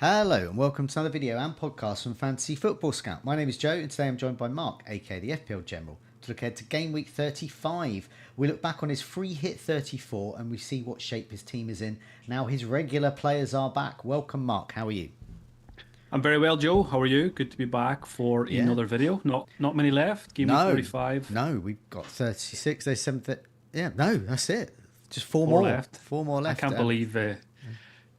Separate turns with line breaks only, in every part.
Hello and welcome to another video and podcast from Fantasy Football Scout. My name is Joe and today I'm joined by Mark, aka the FPL General, to look ahead to Game Week 35. We look back on his free hit 34 and we see what shape his team is in. Now his regular players are back. Welcome Mark, how are you?
I'm very well, Joe. How are you? Good to be back for another video. Not many left. Game Week 35.
No, we've got 36. There's 7. No, that's it. Just four
more
more
left.
4 more left.
I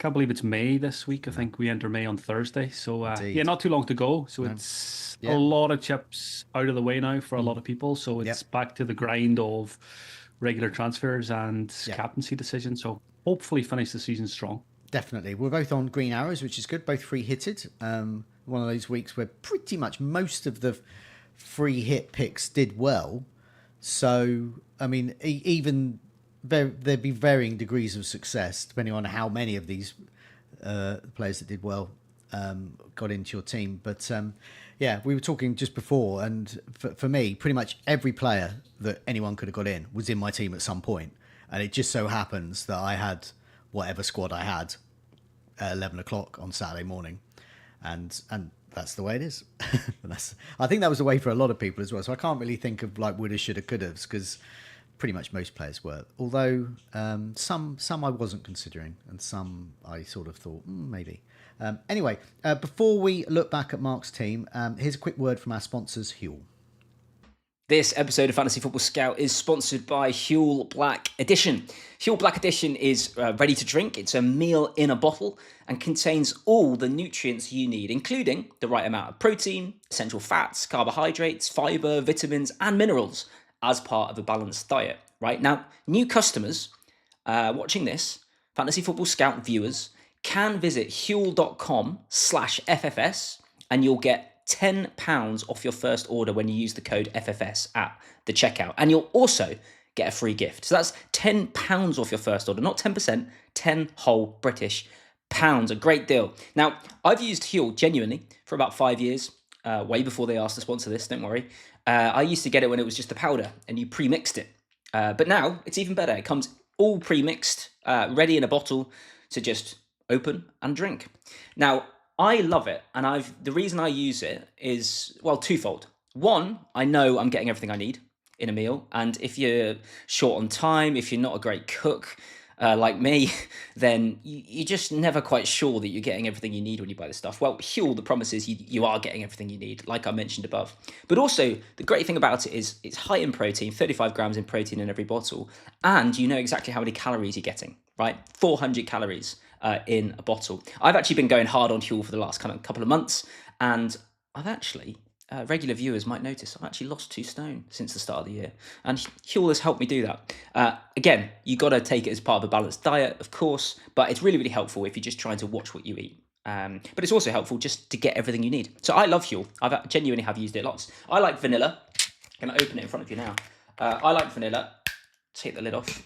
can't believe it's May this week. I think we enter May on Thursday. So yeah, not too long to go. So it's a lot of chips out of the way now for a lot of people. So it's back to the grind of regular transfers and captaincy decisions. So hopefully finish the season strong.
Definitely. We're both on green arrows, which is good. Both free hitted. One of those weeks where pretty much most of the free hit picks did well. So, I mean, even there'd be varying degrees of success depending on how many of these players that did well got into your team. But yeah, we were talking just before, and for me, pretty much every player that anyone could have got in was in my team at some point. And it just so happens that I had whatever squad I had at 11 o'clock on Saturday morning. And that's the way it is. I think that was the way for a lot of people as well. So I can't really think of like woulda, shoulda, couldas because pretty much most players were. Although some I wasn't considering and some I sort of thought maybe. Anyway, before we look back at Mark's team, here's a quick word from our sponsors, HUEL.
This episode of Fantasy Football Scout is sponsored by HUEL Black Edition. HUEL Black Edition is ready to drink. It's a meal in a bottle and contains all the nutrients you need, including the right amount of protein, essential fats, carbohydrates, fiber, vitamins, and minerals as part of a balanced diet. Right now, new customers watching this, Fantasy Football Scout viewers, can visit huel.com/FFS and you'll get £10 off your first order when you use the code FFS at the checkout. And you'll also get a free gift. So that's £10 off your first order, not 10%, 10 whole British pounds. A great deal. Now, I've used HUEL genuinely for about 5 years, way before they asked to sponsor this, don't worry. I used to get it when it was just a powder and you pre-mixed it. But now it's even better. It comes all pre-mixed, ready in a bottle to just open and drink. Now, I love it, and the reason I use it is, well, twofold. One, I know I'm getting everything I need in a meal, and if you're short on time, if you're not a great cook like me, then you're just never quite sure that you're getting everything you need when you buy this stuff. Well, HUEL, the promise is you are getting everything you need, like I mentioned above. But also, the great thing about it is it's high in protein, 35 grams in protein in every bottle, and you know exactly how many calories you're getting, right? 400 calories. In a bottle. I've actually been going hard on HUEL for the last couple of months, and I've actually, regular viewers might notice, I've actually lost 2 stone since the start of the year, and HUEL has helped me do that. Again, you got to take it as part of a balanced diet, of course, but it's really, really helpful if you're just trying to watch what you eat. But it's also helpful just to get everything you need. So I love HUEL. I genuinely have used it lots. I like vanilla. I'm going to open it in front of you now. I like vanilla. Take the lid off.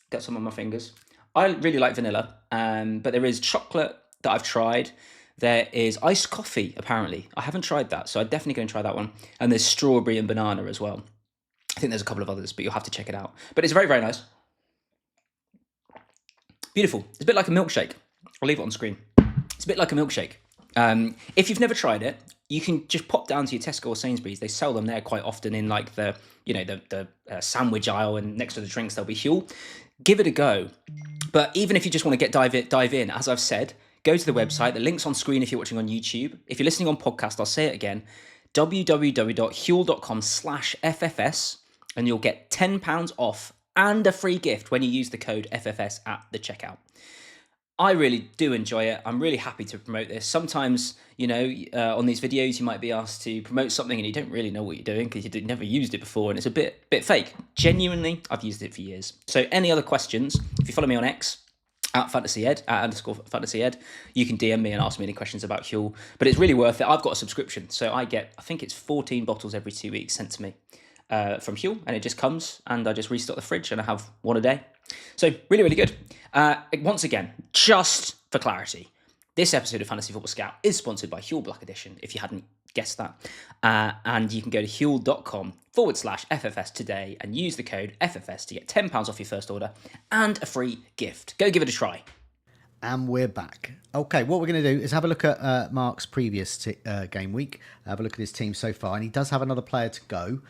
Get some on my fingers. I really like vanilla, but there is chocolate that I've tried. There is iced coffee, apparently. I haven't tried that, so I'm definitely going to try that one. And there's strawberry and banana as well. I think there's a couple of others, but you'll have to check it out. But it's very, very nice. Beautiful. It's a bit like a milkshake. I'll leave it on screen. It's a bit like a milkshake. If you've never tried it, you can just pop down to your Tesco or Sainsbury's. They sell them there quite often in like the sandwich aisle, and next to the drinks there'll be HUEL. Give it a go. But even if you just want to dive in, as I've said, go to the website. The link's on screen if you're watching on YouTube. If you're listening on podcast, I'll say it again, www.huel.com/FFS, and you'll get £10 off and a free gift when you use the code FFS at the checkout. I really do enjoy it. I'm really happy to promote this. Sometimes, on these videos, you might be asked to promote something and you don't really know what you're doing because you've never used it before and it's a bit fake. Genuinely, I've used it for years. So any other questions, if you follow me on X, @FantasyEd, @_FantasyEd, you can DM me and ask me any questions about HUEL. But it's really worth it. I've got a subscription. So I think it's 14 bottles every 2 weeks sent to me from HUEL, and it just comes and I just restock the fridge and I have one a day. So really, really good. Once again, just for clarity, this episode of Fantasy Football Scout is sponsored by HUEL Black Edition, if you hadn't guessed that. And you can go to huel.com/FFS today and use the code FFS to get £10 off your first order and a free gift. Go give it a try.
And we're back. Okay, what we're going to do is have a look at Mark's previous game week, have a look at his team so far, and he does have another player to go.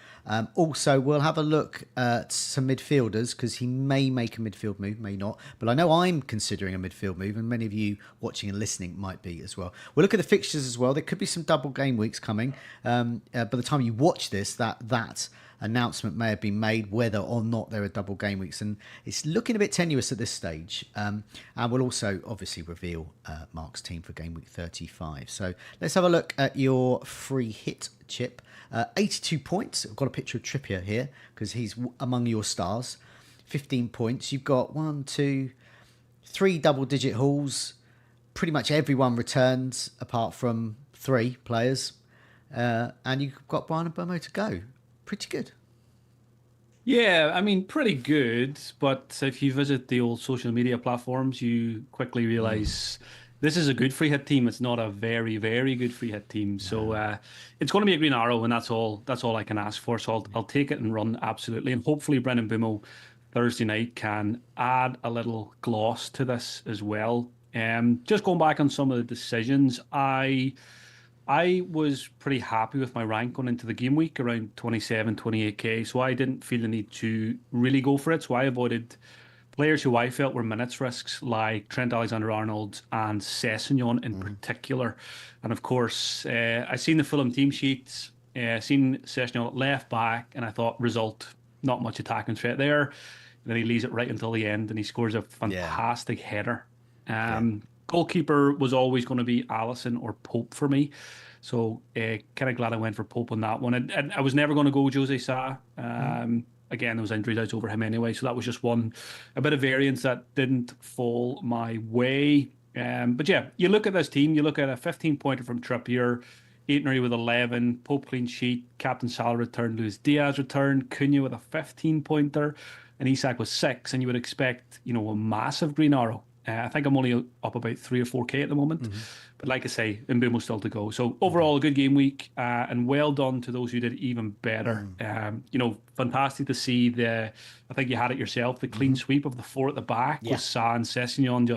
Also, we'll have a look at some midfielders, because he may make a midfield move, may not. But I know I'm considering a midfield move, and many of you watching and listening might be as well. We'll look at the fixtures as well. There could be some double game weeks coming. By the time you watch this, that announcement may have been made whether or not there are double game weeks, and it's looking a bit tenuous at this stage. And we'll also obviously reveal Mark's team for game week 35. So let's have a look at your free hit chip. 82 points. I've got a picture of Trippier here because he's among your stars. 15 points. You've got 3 double-digit hauls. Pretty much everyone returns apart from 3 players. And you've got Brian and Bomo to go. Pretty good.
Yeah, I mean, pretty good. But if you visit the old social media platforms, you quickly realize this is a good free hit team. It's not a very, very good free hit team. So it's going to be a green arrow, and that's all I can ask for. So I'll take it and run, absolutely. And hopefully Brendan Bumo Thursday night can add a little gloss to this as well. Just going back on some of the decisions, I was pretty happy with my rank going into the game week, around 27, 28k. So I didn't feel the need to really go for it. So I avoided players who I felt were minutes risks, like Trent Alexander-Arnold and Sessegnon in particular. And of course, I seen the Fulham team sheets, seen Sessegnon at left back, and I thought, result, not much attacking threat there. And then he leaves it right until the end, and he scores a fantastic header. Goalkeeper was always going to be Alisson or Pope for me. So kind of glad I went for Pope on that one. And I was never going to go Jose Sa. Again, there was injuries out over him anyway. So that was just a bit of variance that didn't fall my way. But yeah, you look at this team, you look at a 15-pointer from Trippier, Aitnery with 11, Pope clean sheet, Captain Salah returned, Luis Diaz returned, Cunha with a 15-pointer, and Isak with 6. And you would expect, a massive green arrow. I think I'm only up about 3 or 4k at the moment. But like I say, Mbeumo's still to go. So overall, a good game week, and well done to those who did even better. Fantastic to see I think you had it yourself, the clean sweep of the 4 at the back with Sa and Sessegnon.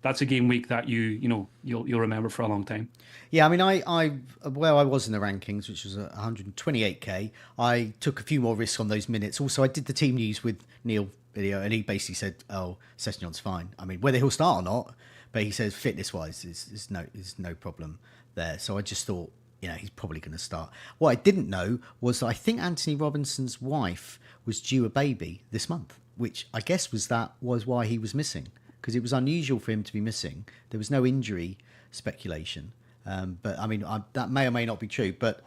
That's a game week that you'll remember for a long time.
Yeah, I mean, where I was in the rankings, which was 128k, I took a few more risks on those minutes. Also, I did the team news with Neil video, and he basically said, "Oh, Sessegnon's fine. I mean, whether he'll start or not, but he says fitness-wise, is no problem there." So I just thought, he's probably going to start. What I didn't know was that I think Anthony Robinson's wife was due a baby this month, which I guess was why he was missing, because it was unusual for him to be missing. There was no injury speculation, but I mean, that may or may not be true, but.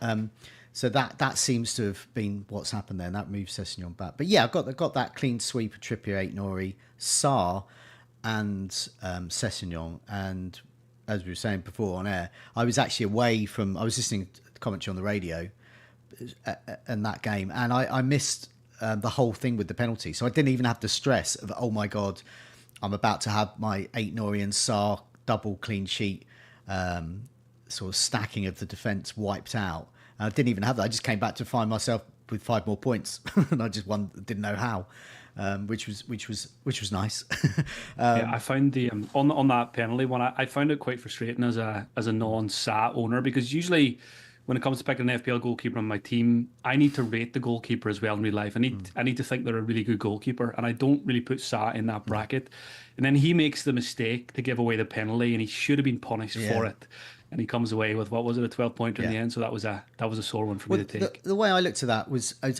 So that seems to have been what's happened there, and that moves Sessegnon back. But yeah, I got that clean sweep of Trippier, Aitnery, Sarr, and Sessegnon. And as we were saying before on air, I was actually I was listening to the commentary on the radio in that game, and I missed the whole thing with the penalty. So I didn't even have the stress of, oh my God, I'm about to have my Aitnery and Sarr double clean sheet sort of stacking of the defence wiped out. I didn't even have that. I just came back to find myself with 5 more points, and I just didn't know how, which was nice.
Yeah, I found the on that penalty one. I found it quite frustrating as a non-Sa owner, because usually when it comes to picking an FPL goalkeeper on my team, I need to rate the goalkeeper as well in real life. I need to think they're a really good goalkeeper, and I don't really put Sa in that bracket. And then he makes the mistake to give away the penalty, and he should have been punished for it. And he comes away with, what was it, a 12-pointer in the end. So that was a sore one for me to take.
The way I looked at that was, I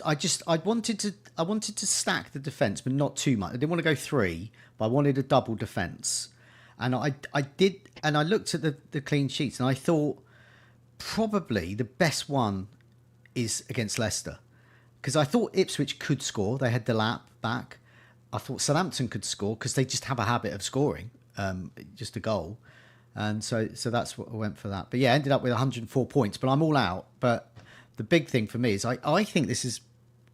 wanted to stack the defence, but not too much. I didn't want to go 3, but I wanted a double defence. And I did, and I looked at the clean sheets, and I thought probably the best one is against Leicester, because I thought Ipswich could score. They had the lap back. I thought Southampton could score because they just have a habit of scoring, just a goal. And so that's what I went for that. But yeah, I ended up with 104 points, but I'm all out. But the big thing for me is I think this is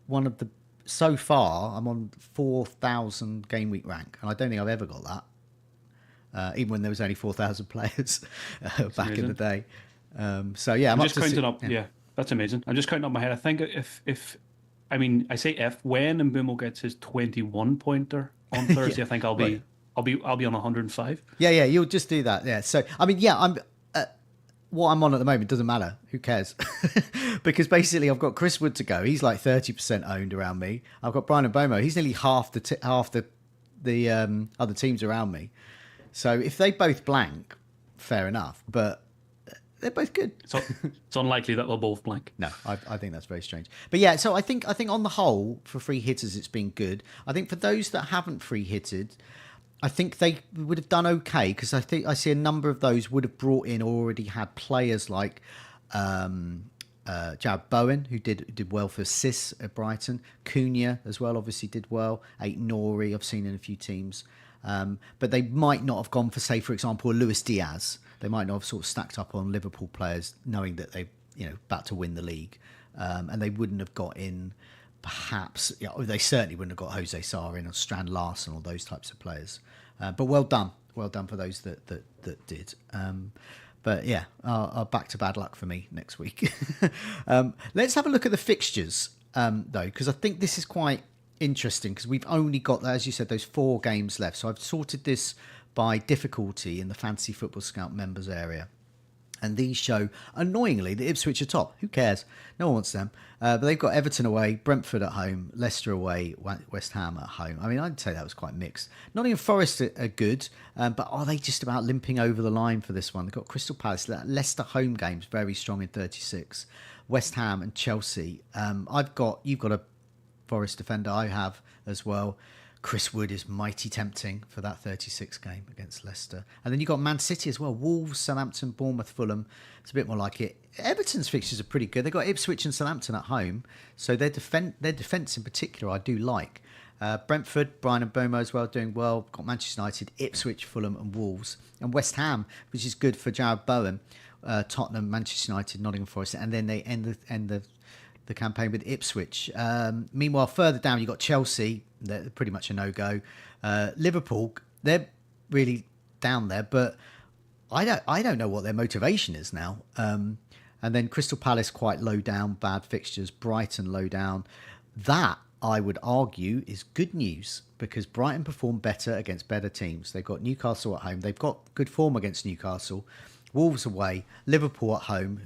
one of the, so far, I'm on 4,000 game week rank. And I don't think I've ever got that, even when there was only 4,000 players back in the day. So yeah, I'm
just counting up. Yeah, that's amazing. I'm just counting up my head. I think when Mbeumo gets his 21-pointer on Thursday, I think I'll be I'll be on 105.
Yeah, you'll just do that. Yeah. So I mean, yeah, I'm what I'm on at the moment doesn't matter. Who cares? Because basically, I've got Chris Wood to go. He's like 30% owned around me. I've got Brian Mbomo. He's nearly half the other teams around me. So if they both blank, fair enough. But they're both good.
So it's unlikely that they'll both blank.
No, I think that's very strange. But yeah, so I think on the whole, for free hitters, it's been good. I think for those that haven't free hitted, I think they would have done okay, because I think I see a number of those would have brought in or already had players like Jared Bowen, who did well for assists at Brighton. Cunha as well, obviously did well. Nori, I've seen in a few teams. But they might not have gone for, say, for example, Luis Diaz. They might not have sort of stacked up on Liverpool players knowing that they, about to win the league. And they wouldn't have got in, perhaps, they certainly wouldn't have got Jose Sarr in or Strand Larsen or those types of players. But well done for those that did. But yeah, back to bad luck for me next week. Let's have a look at the fixtures, though, because I think this is quite interesting, because we've only got, as you said, those 4 games left. So I've sorted this by difficulty in the Fantasy Football Scout members area. And these show, annoyingly, the Ipswich are top. Who cares? No one wants them. But they've got Everton away, Brentford at home, Leicester away, West Ham at home. I mean, I'd say that was quite mixed. Nottingham Forest are good, but are they just about limping over the line for this one? They've got Crystal Palace, Leicester home games, very strong in 36. West Ham and Chelsea. You've got a Forest defender, I have as well. Chris Wood is mighty tempting for that 36 game against Leicester. And then you've got Man City as well. Wolves, Southampton, Bournemouth, Fulham. It's a bit more like it. Everton's fixtures are pretty good. They've got Ipswich and Southampton at home. So their defence in particular I do like. Brentford, Brian and Bomo as well, doing well. Got Manchester United, Ipswich, Fulham and Wolves. And West Ham, which is good for Jared Bowen. Tottenham, Manchester United, Nottingham Forest. And then they end the campaign with Ipswich. Meanwhile, further down, you've got Chelsea. They're pretty much a no-go. Liverpool, they're really down there, but I don't know what their motivation is now. And then Crystal Palace quite low down, bad fixtures. Brighton low down. That, I would argue, is good news, because Brighton performed better against better teams. They've got Newcastle at home. They've got good form against Newcastle. Wolves away. Liverpool at home.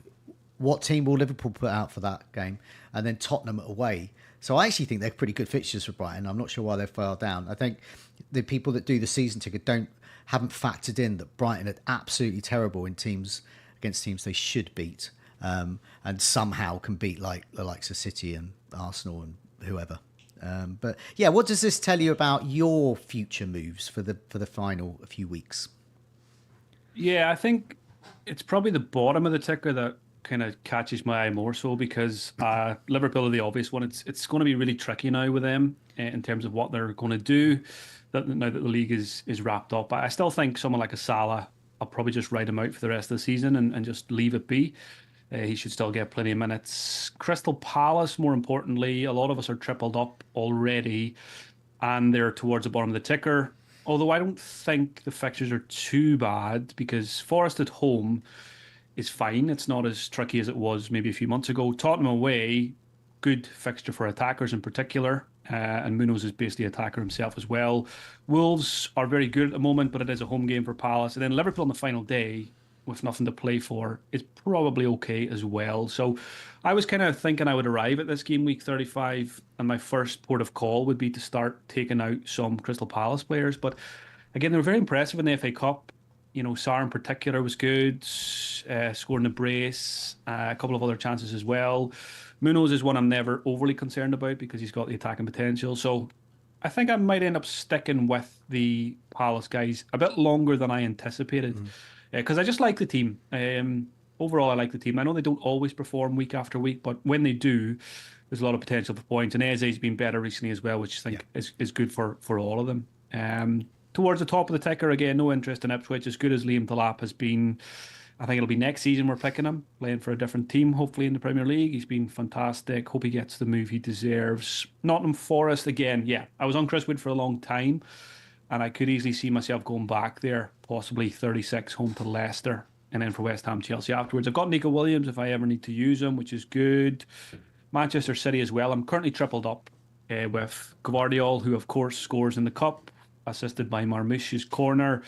What team will Liverpool put out for that game? And then Tottenham away. So I actually think they're pretty good fixtures for Brighton. I'm not sure why they've fell down. I think the people that do the season ticket haven't factored in that Brighton are absolutely terrible against teams they should beat, and somehow can beat like the likes of City and Arsenal and whoever. But yeah, what does this tell you about your future moves for the final few weeks?
Yeah, I think it's probably the bottom of the ticker that kind of catches my eye more so, because Liverpool are the obvious one. It's going to be really tricky now with them in terms of what they're going to do now that the league is wrapped up. I still think someone like a Salah, I'll probably just write him out for the rest of the season and just leave it be. He should still get plenty of minutes. Crystal Palace, more importantly, a lot of us are tripled up already and they're towards the bottom of the ticker. Although I don't think the fixtures are too bad, because Forest at home is fine. It's not as tricky as it was maybe a few months ago. Tottenham away, good fixture for attackers in particular. And Munoz is basically an attacker himself as well. Wolves are very good at the moment, but it is a home game for Palace. And then Liverpool on the final day, with nothing to play for, is probably okay as well. So I was kind of thinking I would arrive at this game week 35, and my first port of call would be to start taking out some Crystal Palace players. But again, they were very impressive in the FA Cup. Sarr in particular was good, scoring a brace, a couple of other chances as well. Munoz is one I'm never overly concerned about because he's got the attacking potential. So I think I might end up sticking with the Palace guys a bit longer than I anticipated, because I just like the team. Overall, I like the team. I know they don't always perform week after week, but when they do, there's a lot of potential for points. And Eze's been better recently as well, which I think is good for all of them. Towards the top of the ticker, again, no interest in Ipswich. As good as Liam Delap has been, I think it'll be next season we're picking him, playing for a different team, hopefully in the Premier League. He's been fantastic. Hope he gets the move he deserves. Nottingham Forest, again, I was on Chris Wood for a long time, and I could easily see myself going back there, possibly 36 home to Leicester, and then for West Ham, Chelsea afterwards. I've got Nico Williams if I ever need to use him, which is good. Manchester City as well. I'm currently tripled up with Gvardiol, who of course scores in the Cup. assisted by Marmoush's corner.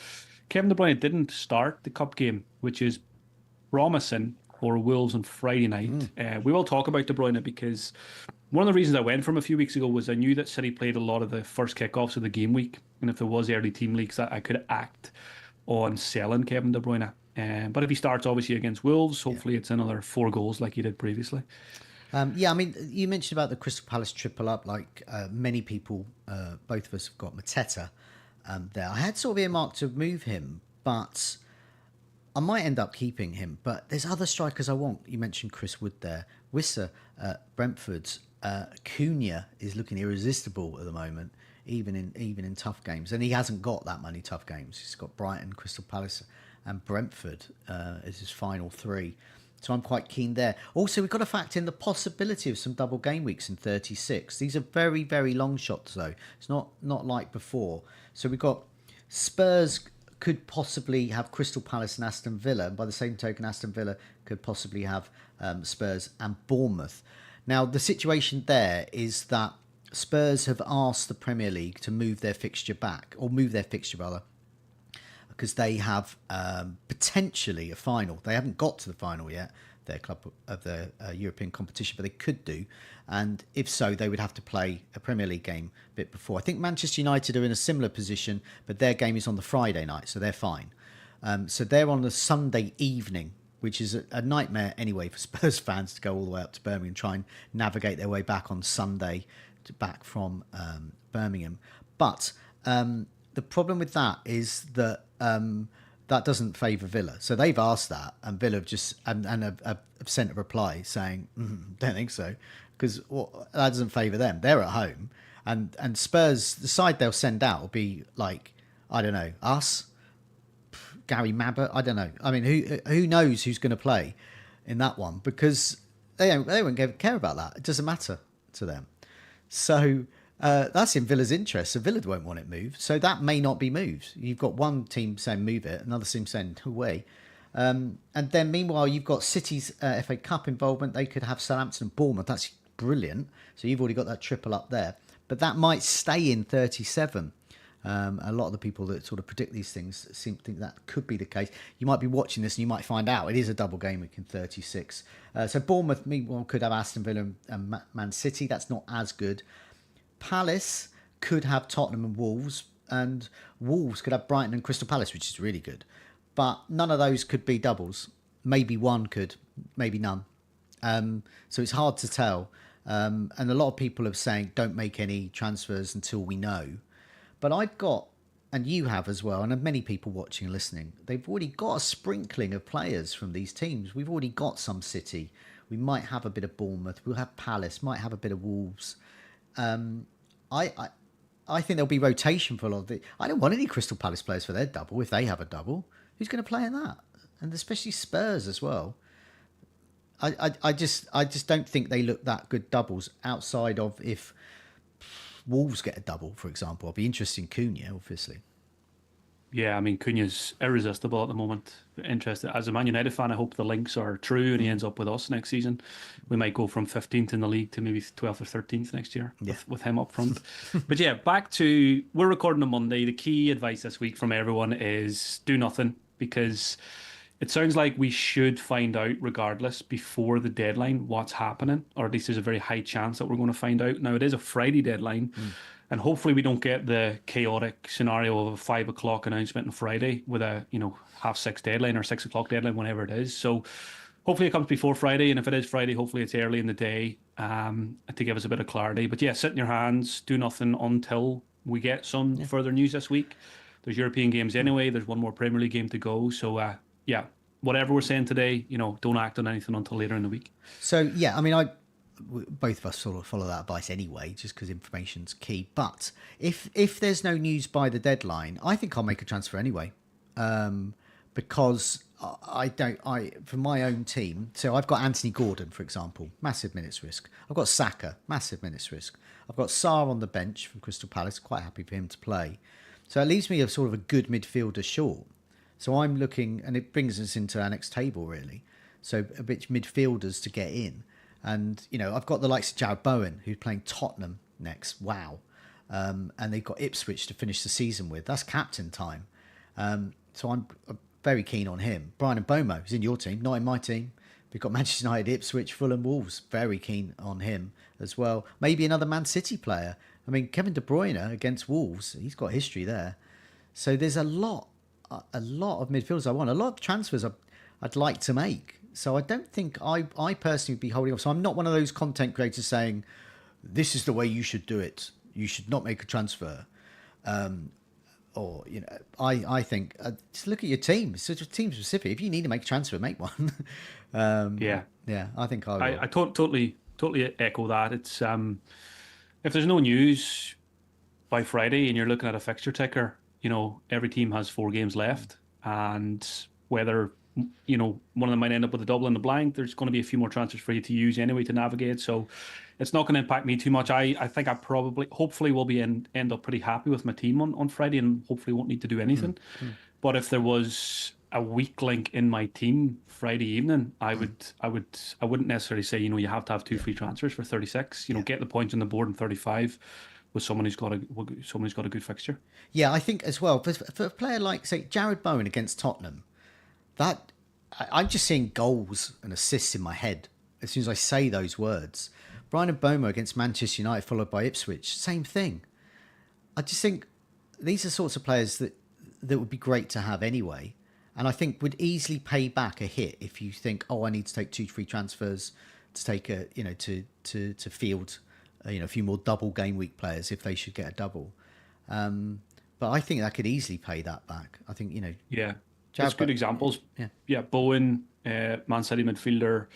Kevin De Bruyne didn't start the cup game, which is promising for Wolves on Friday night. We will talk about De Bruyne because one of the reasons I went for him a few weeks ago was I knew that City played a lot of the first kickoffs of the game week, and if there was early team leaks, I could act on selling Kevin De Bruyne. But if he starts obviously against Wolves, hopefully it's another 4 goals like he did previously.
Yeah, I mean, you mentioned about the Crystal Palace triple up. Like many people, both of us have got Mateta there. I had sort of earmarked to move him, but I might end up keeping him. But there's other strikers I want. You mentioned Chris Wood there. Wissa, Brentford, Cunha is looking irresistible at the moment, even in tough games. And he hasn't got that many tough games. He's got Brighton, Crystal Palace, and Brentford as his final 3. So I'm quite keen there. Also, we've got to factor in the possibility of some double game weeks in 36. These are very, very long shots, though. It's not like before. So we've got Spurs could possibly have Crystal Palace and Aston Villa. And by the same token, Aston Villa could possibly have Spurs and Bournemouth. Now, the situation there is that Spurs have asked the Premier League to move their fixture back, or move their fixture, rather, because they have potentially a final. They haven't got to the final yet, their club of the European competition, but they could do. And if so, they would have to play a Premier League game a bit before. I think Manchester United are in a similar position, but their game is on the Friday night, so they're fine. So they're on the Sunday evening, which is a nightmare anyway for Spurs fans to go all the way up to Birmingham and try and navigate their way back on Sunday back from Birmingham. But the problem with that is that that doesn't favour Villa. So they've asked that, and Villa have just and have sent a reply saying, don't think so, because that doesn't favour them. They're at home, and Spurs, the side they'll send out will be like, I don't know, us, Gary Mabbutt, I don't know. I mean, who knows who's going to play in that one, because they won't care about that. It doesn't matter to them. So that's in Villa's interest. So Villa won't want it moved. So that may not be moved. You've got one team saying move it, another team saying away. And then meanwhile, you've got City's FA Cup involvement. They could have Southampton and Bournemouth. That's brilliant. So you've already got that triple up there. But that might stay in 37. A lot of the people that sort of predict these things seem to think that could be the case. You might be watching this and you might find out it is a double game week in 36. So Bournemouth, meanwhile, could have Aston Villa and Man City. That's not as good. Palace could have Tottenham and Wolves could have Brighton and Crystal Palace, which is really good. But none of those could be doubles. Maybe one could, maybe none. So it's hard to tell. And a lot of people are saying don't make any transfers until we know. But I've got, and you have as well, and many people watching and listening, they've already got a sprinkling of players from these teams. We've already got some City. We might have a bit of Bournemouth. We'll have Palace. Might have a bit of Wolves. I think there'll be rotation for a lot of it. I don't want any Crystal Palace players for their double if they have a double. Who's going to play in that? And especially Spurs as well. I just don't think they look that good doubles outside of if Wolves get a double, for example. I'll be interested in Cunha, obviously.
Yeah, I mean, Cunha's irresistible at the moment. Interested. As a Man United fan, I hope the links are true and he ends up with us next season. We might go from 15th in the league to maybe 12th or 13th next year with him up front. But yeah, back to, we're recording on Monday. The key advice this week from everyone is do nothing, because it sounds like we should find out regardless before the deadline what's happening, or at least there's a very high chance that we're going to find out. Now, it is a Friday deadline. And hopefully we don't get the chaotic scenario of a 5 o'clock announcement on Friday with a 6:30 deadline or 6 o'clock deadline, whenever it is. So hopefully it comes before Friday. And if it is Friday, hopefully it's early in the day to give us a bit of clarity. But yeah, sit in your hands, do nothing until we get some further news this week. There's European games anyway. There's one more Premier League game to go. So whatever we're saying today, don't act on anything until later in the week.
So yeah, I mean, both of us sort of follow that advice anyway, just because information's key. But if there's no news by the deadline, I think I'll make a transfer anyway, because for my own team. So I've got Anthony Gordon, for example, massive minutes risk. I've got Saka, massive minutes risk. I've got Sarr on the bench from Crystal Palace, quite happy for him to play. So it leaves me a sort of a good midfielder short. So I'm looking, and it brings us into our next table really. So a bit midfielders to get in. And, I've got the likes of Jared Bowen, who's playing Tottenham next. Wow. and they've got Ipswich to finish the season with. That's captain time. So I'm very keen on him. Brian Mbomo is in your team, not in my team. We've got Manchester United, Ipswich, Fulham, Wolves. Very keen on him as well. Maybe another Man City player. I mean, Kevin De Bruyne against Wolves, he's got history there. So there's a lot of midfielders I want, a lot of transfers I'd like to make. So I don't think I personally would be holding off. So I'm not one of those content creators saying, this is the way you should do it. You should not make a transfer. Or, you know, I think just look at your team. It's such a team specific. If you need to make a transfer, make one. Yeah, I think I will.
I totally echo that. It's if there's no news by Friday and you're looking at a fixture ticker, you know, every team has 4 games left, and whether, you know, one of them might end up with a double in the blank, there's going to be a few more transfers for you to use anyway to navigate. So it's not going to impact me too much. I think I hopefully will be end up pretty happy with my team on Friday, and hopefully won't need to do anything. But if there was a weak link in my team Friday evening, I wouldn't necessarily say, you know, you have to have 2 free transfers for 36. You know, get the points on the board in 35 with someone who's got a good fixture.
Yeah, I think as well for a player like, say, Jared Bowen against Tottenham, that I'm just seeing goals and assists in my head as soon as I say those words. Brian Mbomo against Manchester United, followed by Ipswich, same thing. I just think these are sorts of players that would be great to have anyway, and I think would easily pay back a hit if you think, oh, I need to take 2 free transfers to take a, you know, to field, you know, a few more double game week players if they should get a double. But I think that could easily pay that back. I think, you know.
Yeah, that's good examples. Yeah, Bowen, Man City midfielder,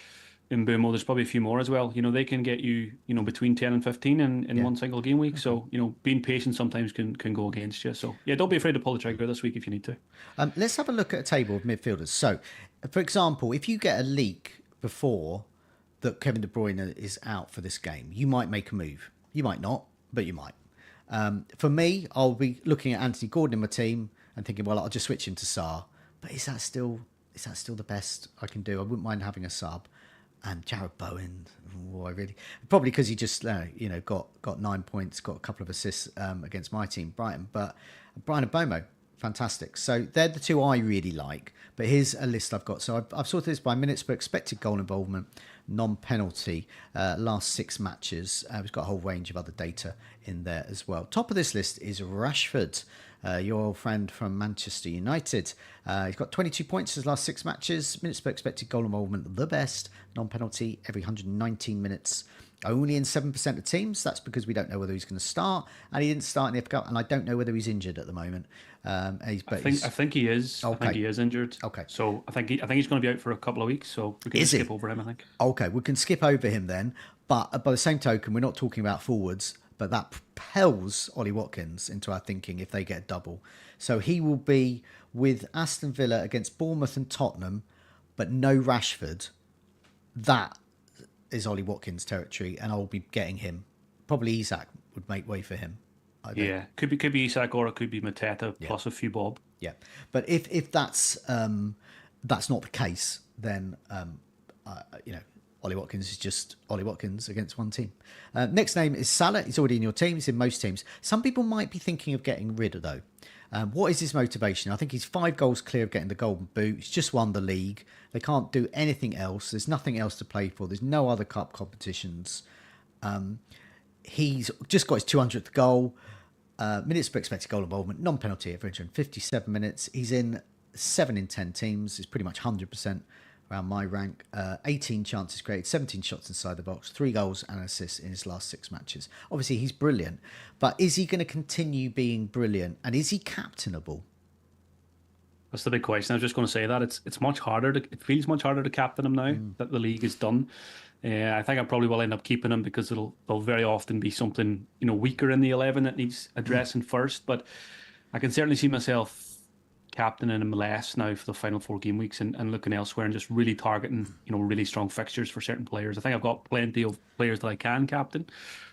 Mbomo, there's probably a few more as well. You know, they can get you, you know, between 10 and 15 in one single game week. So, you know, being patient sometimes can go against you. So, yeah, don't be afraid to pull the trigger this week if you need to.
Let's have a look at a table of midfielders. So, for example, if you get a leak before that Kevin De Bruyne is out for this game, you might make a move. You might not, but you might. For me, I'll be looking at Anthony Gordon in my team and thinking, well, I'll just switch him to Sarr. But is that still the best I can do? I wouldn't mind having a sub. And Jared Bowen, probably because he just you know, got 9 points, got a couple of assists against my team, Brighton. But Brian Mbomo, fantastic. So they're the 2 I really like. But here's a list I've got. So I've sorted this by minutes per expected goal involvement, non-penalty, last 6 matches. We've got a whole range of other data in there as well. Top of this list is Rashford, your old friend from Manchester United. He's got 22 points his last 6 matches. Minutes per expected goal involvement, the best. Non-penalty every 119 minutes. Only in 7% of teams. That's because we don't know whether he's going to start, and he didn't start in the FA Cup, and I don't know whether he's injured at the moment.
I think he is. Okay. I think he is injured. Okay. So I think he's going to be out for a couple of weeks. So we can skip over him, I think.
Okay, we can skip over him then. But by the same token, we're not talking about forwards, but that propels Ollie Watkins into our thinking if they get a double. So he will be with Aston Villa against Bournemouth and Tottenham, but no Rashford. That is Ollie Watkins territory, and I'll be getting him. Probably Isak would make way for him.
Yeah, could be Isak, or it could be Mateta plus a few bob.
Yeah, but if that's not the case, then you know, Ollie Watkins is just Ollie Watkins against one team. Next name is Salah. He's already in your team. He's in most teams. Some people might be thinking of getting rid of, though. What is his motivation? I think he's 5 goals clear of getting the Golden Boot. He's just won the league. They can't do anything else. There's nothing else to play for. There's no other cup competitions. He's just got his 200th goal. Minutes per expected goal involvement, non-penalty every 157 minutes. He's in 7 in 10 teams. It's pretty much 100% around my rank. 18 chances created, 17 shots inside the box, 3 goals and assists in his last 6 matches. Obviously, he's brilliant. But is he going to continue being brilliant? And is he captainable?
That's the big question. I was just going to say that it's much harder. It feels much harder to captain him now that the league is done. I think I probably will end up keeping him because there'll very often be something, you know, weaker in the 11 that needs addressing first. But I can certainly see myself captaining him less now for the final 4 game weeks and looking elsewhere and just really targeting, you know, really strong fixtures for certain players. I think I've got plenty of players that I can captain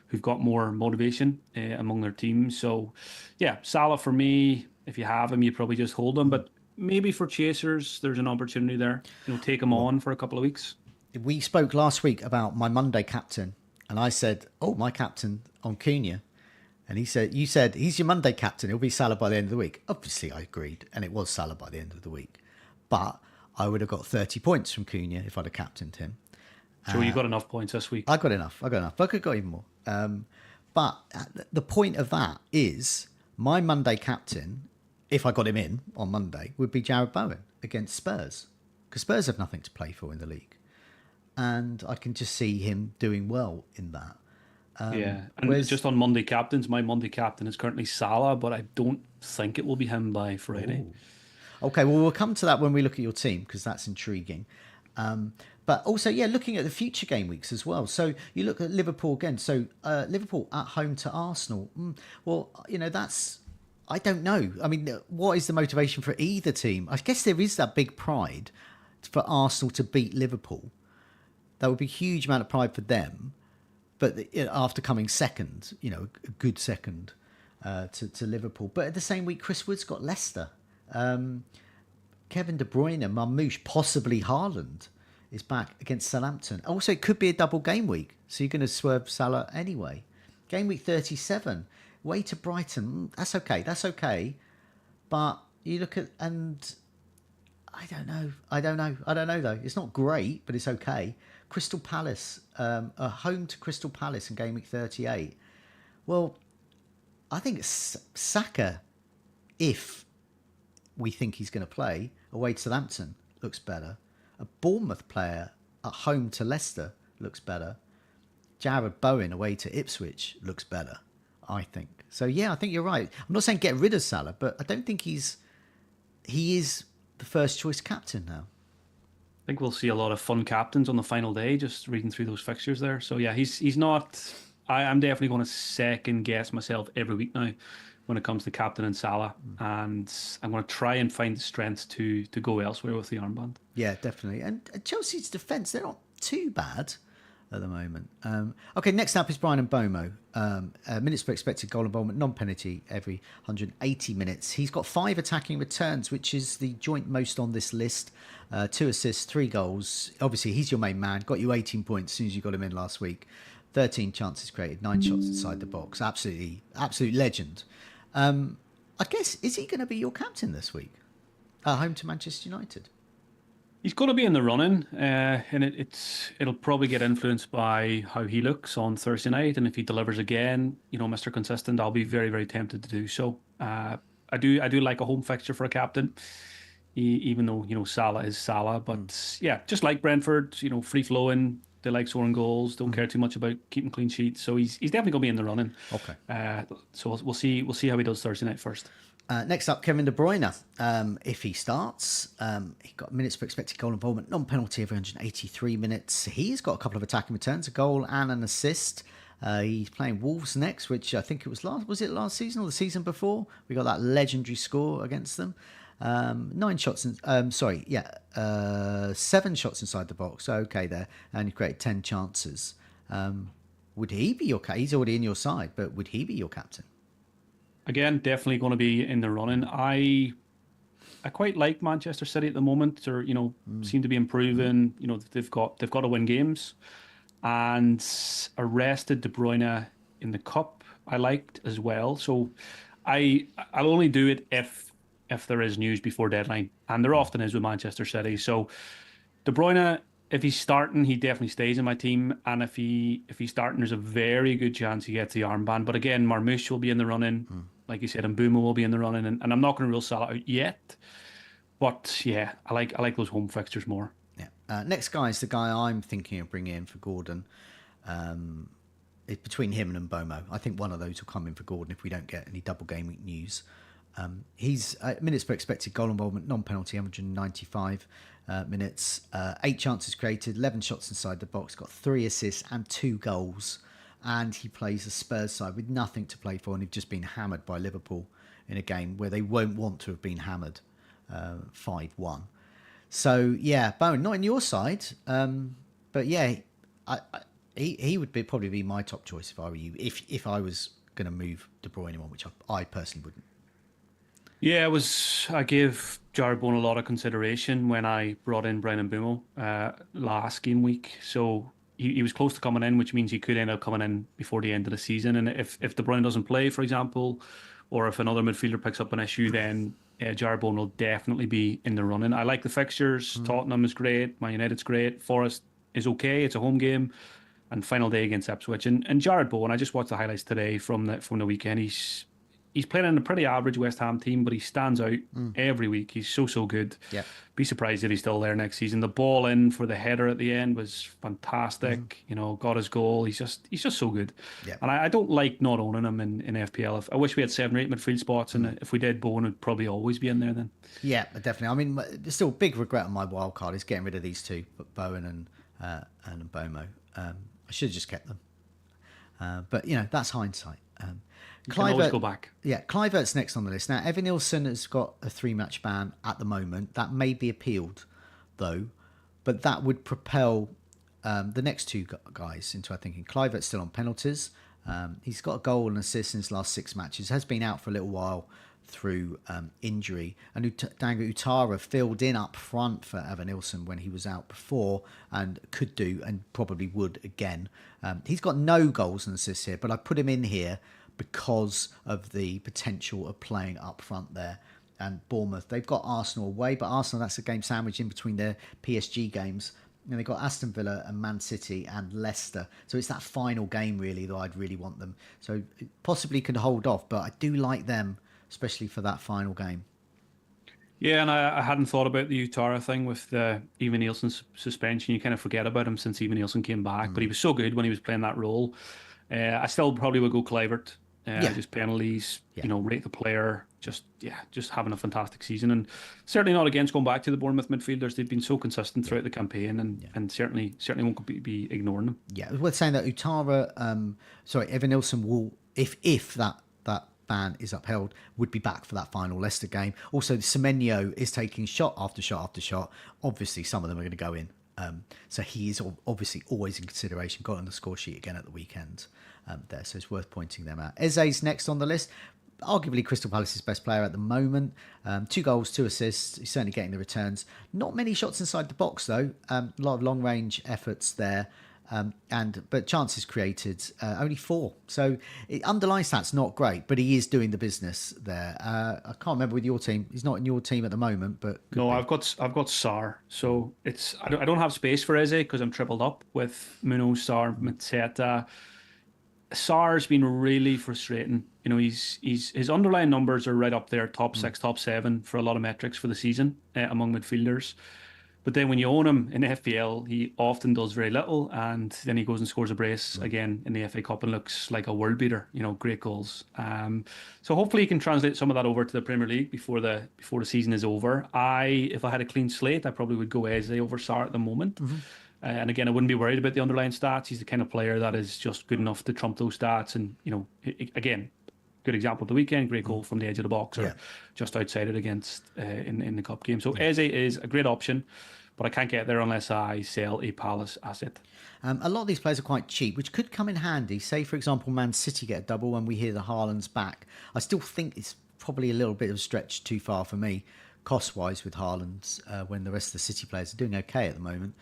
who've got more motivation among their teams. So, yeah, Salah for me, if you have him, you probably just hold him. But maybe for chasers, there's an opportunity there. You know, take him on for a couple of weeks.
We spoke last week about my Monday captain, and I said, oh, my captain on Cunha. And you said he's your Monday captain. He'll be Salah by the end of the week. Obviously, I agreed, and it was Salah by the end of the week. But I would have got 30 points from Cunha if I'd have captained him.
So you got enough points this week?
I got enough. I could have got even more. But the point of that is my Monday captain, if I got him in on Monday, would be Jared Bowen against Spurs. Because Spurs have nothing to play for in the league. And I can just see him doing well in that.
And just on Monday captains, my Monday captain is currently Salah, but I don't think it will be him by Friday.
Ooh. Okay, well, we'll come to that when we look at your team, because that's intriguing. But also, looking at the future game weeks as well. So you look at Liverpool again. So Liverpool at home to Arsenal. Well, that's... I don't know. I mean, what is the motivation for either team? I guess there is that big pride for Arsenal to beat Liverpool. That would be a huge amount of pride for them. But after coming second, a good second to Liverpool. But at the same week, Chris Wood's got Leicester. Kevin De Bruyne, Marmoush, possibly Haaland is back against Southampton. Also, it could be a double game week. So you're going to swerve Salah anyway. Game week 37, way to Brighton. That's okay. But you look at, and I don't know though. It's not great, but it's okay. Crystal Palace, home to Crystal Palace in game week 38. Well, I think it's Saka, if we think he's going to play, away to Southampton, looks better. A Bournemouth player at home to Leicester looks better. Jared Bowen away to Ipswich looks better, I think. So, I think you're right. I'm not saying get rid of Salah, but I don't think he is the first choice captain now.
I think we'll see a lot of fun captains on the final day, just reading through those fixtures there. So he's not... I'm definitely going to second guess myself every week now when it comes to captain and Salah. And I'm going to try and find the strength to go elsewhere with the armband.
Yeah, definitely. And Chelsea's defence, they're not too bad at the moment. Okay, next up is Brian Mbomo. Minutes per expected goal involvement, non-penalty every 180 minutes. He's got 5 attacking returns, which is the joint most on this list. 2 assists, 3 goals. Obviously, he's your main man. Got you 18 points as soon as you got him in last week. 13 chances created, 9 shots inside the box. Absolute legend. I guess, is he going to be your captain this week? Home to Manchester United.
He's going to be in the running, and it'll probably get influenced by how he looks on Thursday night, and if he delivers again, Mr. Consistent, I'll be very, very tempted to do so. I do like a home fixture for a captain, even though Salah is Salah, but just like Brentford, free flowing. They like scoring goals. Don't care too much about keeping clean sheets. So he's definitely going to be in the running.
Okay.
So we'll see how he does Thursday night first.
Next up, Kevin De Bruyne. If he starts, he got minutes per expected goal involvement, non-penalty every 183 minutes. He's got a couple of attacking returns, a goal and an assist. He's playing Wolves next, which I think it was last season or the season before? We got that legendary score against them. 7 shots inside the box. Okay, there, and he created 10 chances. Would he be your captain? He's already in your side, but would he be your captain?
Again, definitely going to be in the running. I quite like Manchester City at the moment. They're seem to be improving. They've got to win games, and arrested De Bruyne in the cup. I liked as well. So I'll only do it if there is news before deadline, and there often is with Manchester City. So De Bruyne, if he's starting, he definitely stays in my team, and if he's starting, there's a very good chance he gets the armband. But again, Marmoush will be in the running, like you said, and Mbeumo will be in the running, and I'm not going to rule Salah out yet. But I like those home fixtures more.
Yeah. Next guy is the guy I'm thinking of bringing in for Gordon. It's between him and Mbomo. I think one of those will come in for Gordon if we don't get any double game week news. He's minutes per expected goal involvement, non-penalty, 195 minutes, 8 chances created, 11 shots inside the box, got 3 assists and 2 goals. And he plays the Spurs side with nothing to play for, and they've just been hammered by Liverpool in a game where they won't want to have been hammered 5-1. So, Bowen, not in your side, but he would probably be my top choice if I were you, if I was going to move De Bruyne on, which I personally wouldn't.
Yeah, I gave Jared Bowen a lot of consideration when I brought in Brian Mbeumo last game week. So he was close to coming in, which means he could end up coming in before the end of the season. And if De Bruyne doesn't play, for example, or if another midfielder picks up an issue, then Jarrod Bowen will definitely be in the running. I like the fixtures. Tottenham is great. Man United's great. Forest is okay. It's a home game. And final day against Ipswich. And Jarrod Bowen, I just watched the highlights today from the weekend. He's playing in a pretty average West Ham team, but he stands out every week. He's so good.
Yeah.
Be surprised if he's still there next season. The ball in for the header at the end was fantastic. You know, got his goal. He's just so good.
Yeah.
And I don't like not owning him in FPL. I wish we had 7 or 8 midfield spots, and if we did, Bowen would probably always be in there then.
Yeah, definitely. I mean, there's still a big regret on my wild card is getting rid of these two, Bowen and Bomo. I should have just kept them. But, you know, that's hindsight.
You can always go back.
Yeah, Kluivert's next on the list. Now, Evan Nilsson has got a 3-match ban at the moment. That may be appealed, though, but that would propel the next two guys into our thinking. Kluivert's still on penalties. He's got a goal and assist in his last 6 matches. Has been out for a little while through injury. And Dango Utara filled in up front for Evan Nilsson when he was out before and could do and probably would again. He's got no goals and assists here, but I put him in here because of the potential of playing up front there. And Bournemouth, they've got Arsenal away, but Arsenal, that's a game sandwich in between their PSG games. And they've got Aston Villa and Man City and Leicester. So it's that final game, really, that I'd really want them. So possibly could hold off, but I do like them, especially for that final game.
Yeah, and I hadn't thought about the Utara thing with the Evan Nielsen suspension. You kind of forget about him since Evan Nielsen came back, but he was so good when he was playing that role. I still probably would go Kluivert. Just penalties, you know, rate the player, just having a fantastic season, and certainly not against going back to the Bournemouth midfielders. They've been so consistent throughout the campaign, and certainly won't be ignoring them. Yeah,
we're saying that Utara, Evan Nilsson will, if that ban is upheld, would be back for that final Leicester game. Also, Semenyo is taking shot after shot after shot. Obviously, some of them are going to go in. So he is obviously always in consideration. Got on the score sheet again at the weekend there, so it's worth pointing them out. Eze's next on the list. Arguably Crystal Palace's best player at the moment. 2 goals, 2 assists. He's certainly getting the returns. Not many shots inside the box, though. A lot of long-range efforts there. But chances created, only 4. So underlying stats not great, but he is doing the business there. I can't remember with your team. He's not in your team at the moment, but
no, I've got Sar. So it's I don't have space for Eze because I'm tripled up with Munoz, Sar, Mateta. Sar's been really frustrating. You know, his underlying numbers are right up there, top 6, top 7 for a lot of metrics for the season among midfielders. But then when you own him in FPL, he often does very little, and then he goes and scores a brace again in the FA Cup and looks like a world beater. You know, great goals. So hopefully he can translate some of that over to the Premier League before the season is over. If I had a clean slate, I probably would go Eze over Sar at the moment. And again, I wouldn't be worried about the underlying stats. He's the kind of player that is just good enough to trump those stats. And, you know, again, good example of the weekend, great goal from the edge of the box or just outside it against in the cup game. So Eze is a great option, but I can't get there unless I sell a Palace asset.
A lot of these players are quite cheap, which could come in handy. Say, for example, Man City get a double when we hear the Haaland's back. I still think it's probably a little bit of a stretch too far for me, cost-wise, with Haaland's, when the rest of the City players are doing okay at the moment.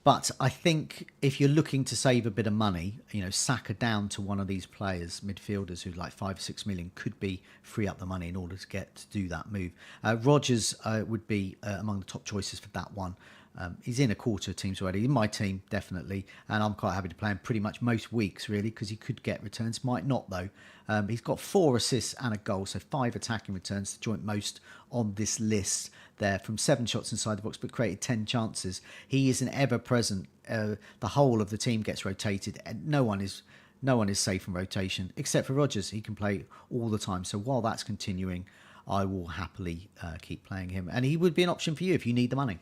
But I think if you're looking to save a bit of money, you know, Saka down to one of these players, midfielders who like 5 or 6 million, could be free up the money in order to do that move. Rodgers would be among the top choices for that one. He's in a quarter of teams already. In my team, definitely. And I'm quite happy to play him pretty much most weeks, really, because he could get returns. Might not, though. He's got 4 assists and a goal, so 5 attacking returns, the joint most on this list there, from 7 shots inside the box, but created 10 chances. He is an ever-present. The whole of the team gets rotated, and no one is safe from rotation, except for Rodgers. He can play all the time. So while that's continuing, I will happily keep playing him. And he would be an option for you if you need the money.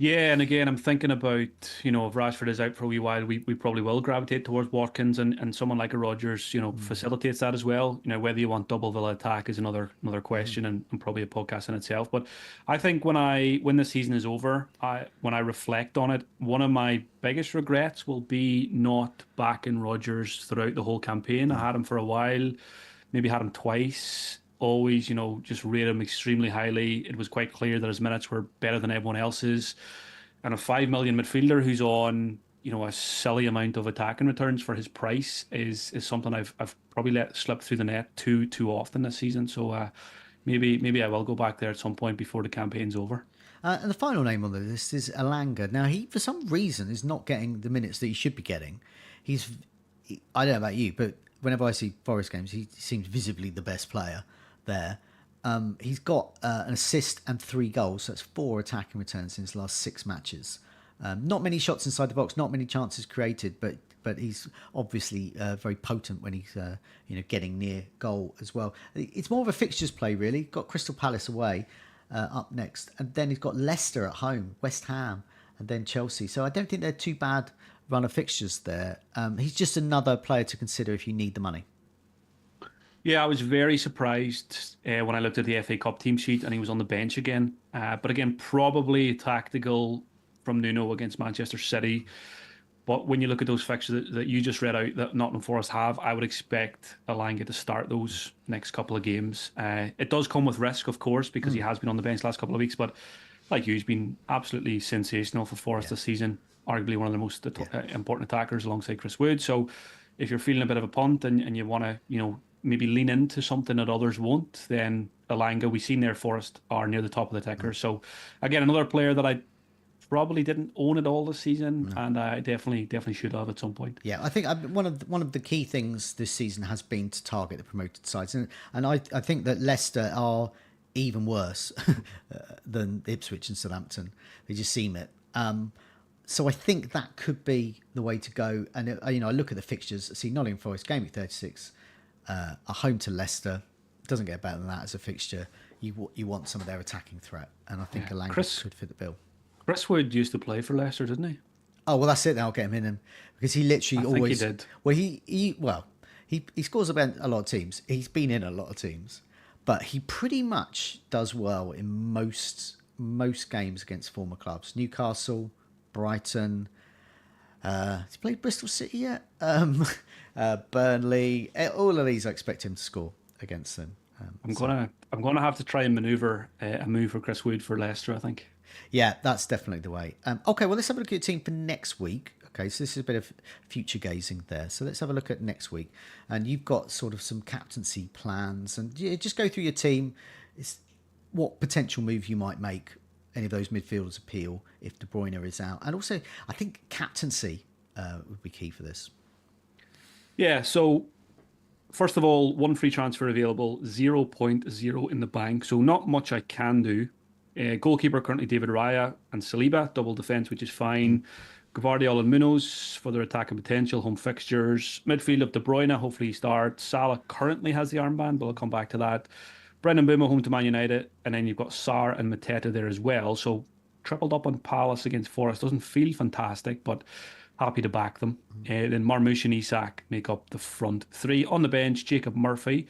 Yeah, and again, I'm thinking about, you know, if Rashford is out for a wee while, we probably will gravitate towards Watkins, and someone like a Rodgers, you know, facilitates that as well. You know, whether you want double Villa attack is another question and probably a podcast in itself. But I think when the season is over, when I reflect on it, one of my biggest regrets will be not backing Rodgers throughout the whole campaign. I had him for a while, maybe had him twice. Always, you know, just rate him extremely highly. It was quite clear that his minutes were better than everyone else's. And a 5 million midfielder who's on, a silly amount of attacking returns for his price is something I've probably let slip through the net too often this season. So maybe I will go back there at some point before the campaign's over.
And the final name on the list is Alanga. Now, he, for some reason, is not getting the minutes that he should be getting. I don't know about you, but whenever I see Forest games, he seems visibly the best player there. He's got an assist and 3 goals. So that's 4 attacking returns in his last 6 matches. Not many shots inside the box, not many chances created, but he's obviously very potent when he's getting near goal as well. It's more of a fixtures play, really. Got Crystal Palace away up next, and then he's got Leicester at home, West Ham, and then Chelsea. So I don't think they're too bad run of fixtures there. He's just another player to consider if you need the money.
Yeah, I was very surprised when I looked at the FA Cup team sheet and he was on the bench again. But again, probably tactical from Nuno against Manchester City. But when you look at those fixtures that you just read out that Nottingham Forest have, I would expect Alanga to start those next couple of games. It does come with risk, of course, because he has been on the bench last couple of weeks. But like you, he's been absolutely sensational for Forest this season. Arguably one of the most important attackers alongside Chris Wood. So if you're feeling a bit of a punt and you want to, maybe lean into something that others won't, then Alanga, we've seen there Forest are near the top of the ticker. So again, another player that I probably didn't own it all this season, and I definitely should have at some point.
Yeah, I think one of the key things this season has been to target the promoted sides, and I think that Leicester are even worse than Ipswich and Southampton. They just seem it. So I think that could be the way to go. And I look at the fixtures. I see Nottingham Forest Gameweek 36 are home to Leicester. Doesn't get better than that as a fixture. You want some of their attacking threat, and I think Alanga could fit the bill.
Chris Wood used to play for Leicester, didn't he?
Oh well, that's it. Then I'll get him in, because he literally always.
Think
he did. Well, he scores about a lot of teams. He's been in a lot of teams, but he pretty much does well in most games against former clubs. Newcastle, Brighton. Has he played Bristol City yet? Burnley. All of these, I expect him to score against them.
I'm gonna have to try and manoeuvre a move for Chris Wood for Leicester, I think.
Yeah, that's definitely the way. Okay, well, let's have a look at your team for next week. Okay, so this is a bit of future gazing there. So let's have a look at next week. And you've got sort of some captaincy plans. And just go through your team. What potential move you might make. Any of those midfielders appeal if De Bruyne is out. And also, I think captaincy would be key for this.
Yeah, so first of all, 1 free transfer available, 0.0 in the bank. So not much I can do. Goalkeeper currently David Raya and Saliba, double defence, which is fine. Gvardiol and Munoz for their attacking potential, home fixtures. Midfield of De Bruyne, hopefully he starts. Salah currently has the armband, but I'll come back to that. Brendan Buma home to Man United, and then you've got Sarr and Mateta there as well. So tripled up on Palace against Forest. Doesn't feel fantastic, but happy to back them. Then Marmoush and Isak make up the front 3. On the bench, Jacob Murphy,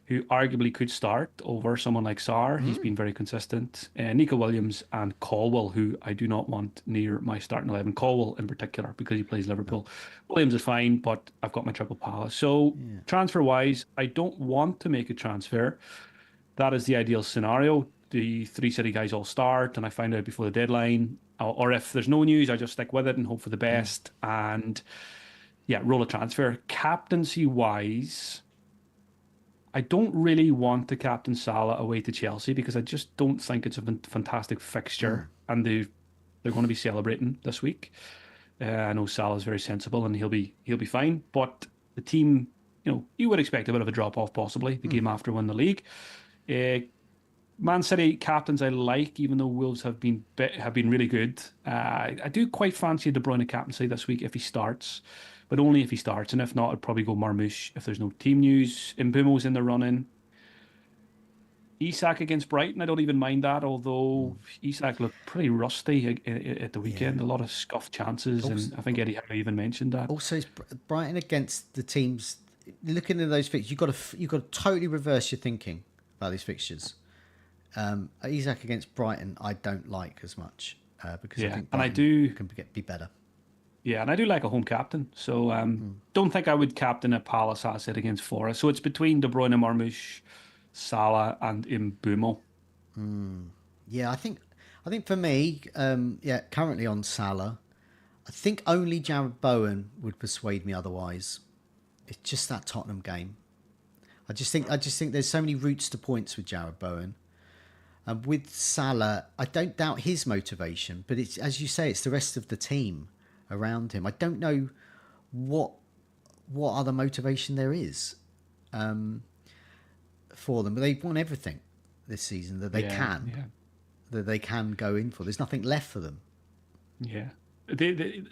who arguably could start over someone like Sarr. He's been very consistent. Nico Williams and Colwell, who I do not want near my starting 11. Colwell in particular, because he plays Liverpool. Williams is fine, but I've got my triple Palace. So transfer-wise, I don't want to make a transfer. That is the ideal scenario. The 3 City guys all start, and I find out before the deadline. Or if there's no news, I just stick with it and hope for the best. And roll a transfer. Captaincy-wise, I don't really want to captain Salah away to Chelsea because I just don't think it's a fantastic fixture, and they're going to be celebrating this week. I know Salah's very sensible and he'll be fine, but the team, you would expect a bit of a drop off possibly the game after win the league. Man City captains I like, even though Wolves have been really good. I do quite fancy De Bruyne captaincy this week if he starts. But only if he starts, and if not, I'd probably go Marmoush if there's no team news. Mbumo's in the running. Isak against Brighton, I don't even mind that, although Isak looked pretty rusty at the weekend. A lot of scuffed chances, and I think Eddie Howe even mentioned that.
Also, Brighton against the teams, looking at those fixtures, you've got to totally reverse your thinking about these fixtures. Isak against Brighton, I don't like as much because I think Brighton can be better.
Yeah, and I do like a home captain, so don't think I would captain a Palace asset against Forest. So it's between De Bruyne, Marmoush, Salah, and Mbumo.
Yeah, I think I think for me, currently on Salah, I think only Jared Bowen would persuade me otherwise. It's just that Tottenham game. I just think there's so many routes to points with Jared Bowen. And with Salah, I don't doubt his motivation, but it's, as you say, it's the rest of the team around him. I don't know what other motivation there is for them. But they've won everything this season that they can go in for. There's nothing left for them.
Yeah.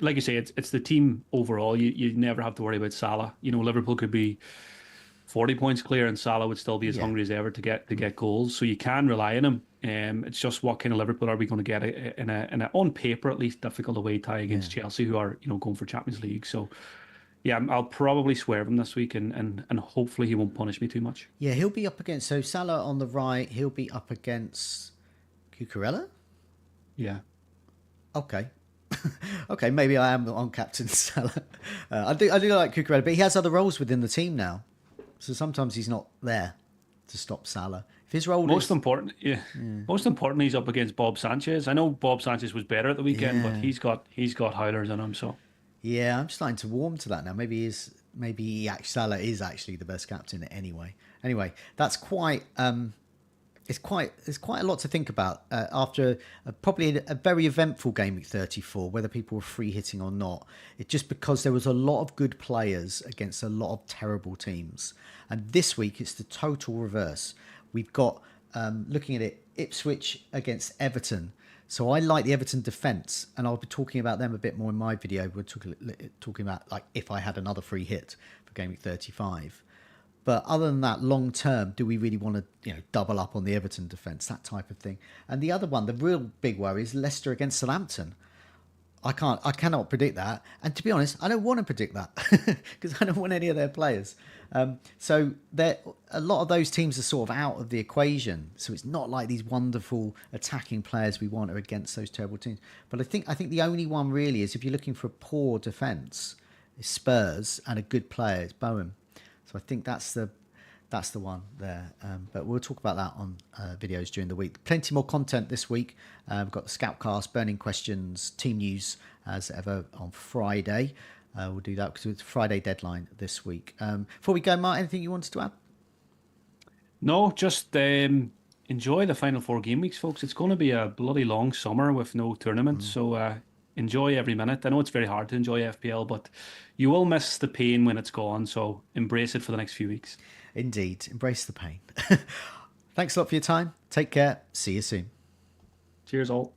Like you say, it's the team overall. You never have to worry about Salah. Liverpool could be 40 points clear and Salah would still be as hungry as ever to get goals. So you can rely on him. It's just what kind of Liverpool are we going to get in a on paper at least difficult away tie against Chelsea, who are going for Champions League. So yeah, I'll probably swerve him this week and hopefully he won't punish me too much.
Yeah, he'll be up against Salah on the right. He'll be up against Cucurella.
Yeah.
Okay. Okay, maybe I am on Captain Salah. I do like Cucurella, but he has other roles within the team now. So sometimes he's not there to stop Salah. If his role
most importantly, he's up against Bob Sanchez. I know Bob Sanchez was better at the weekend, but he's got howlers in him. So
yeah, I'm starting to warm to that now. Maybe Salah is actually the best captain anyway. Anyway, that's quite. There's quite a lot to think about after probably a very eventful game week 34, whether people were free hitting or not. It's just because there was a lot of good players against a lot of terrible teams. And this week it's the total reverse. We've got, looking at it, Ipswich against Everton. So I like the Everton defence, and I'll be talking about them a bit more in my video. We're talking about like if I had another free hit for game week 35. But other than that, long term, do we really want to double up on the Everton defence, that type of thing? And the other one, the real big worry, is Leicester against Southampton. I cannot predict that. And to be honest, I don't want to predict that because I don't want any of their players. So a lot of those teams are sort of out of the equation. So it's not like these wonderful attacking players we want are against those terrible teams. But I think the only one really is, if you're looking for a poor defence, is Spurs, and a good player is Bowen. So I think that's the one there. But we'll talk about that on videos during the week. Plenty more content this week. We've got the Scoutcast, burning questions, team news as ever on Friday. We'll do that because it's Friday deadline this week. Before we go, Mark, anything you wanted to add?
No, just enjoy the final 4 game weeks, folks. It's going to be a bloody long summer with no tournaments. So enjoy every minute. I know it's very hard to enjoy FPL, but you will miss the pain when it's gone. So embrace it for the next few weeks.
Indeed. Embrace the pain. Thanks a lot for your time. Take care. See you soon.
Cheers all.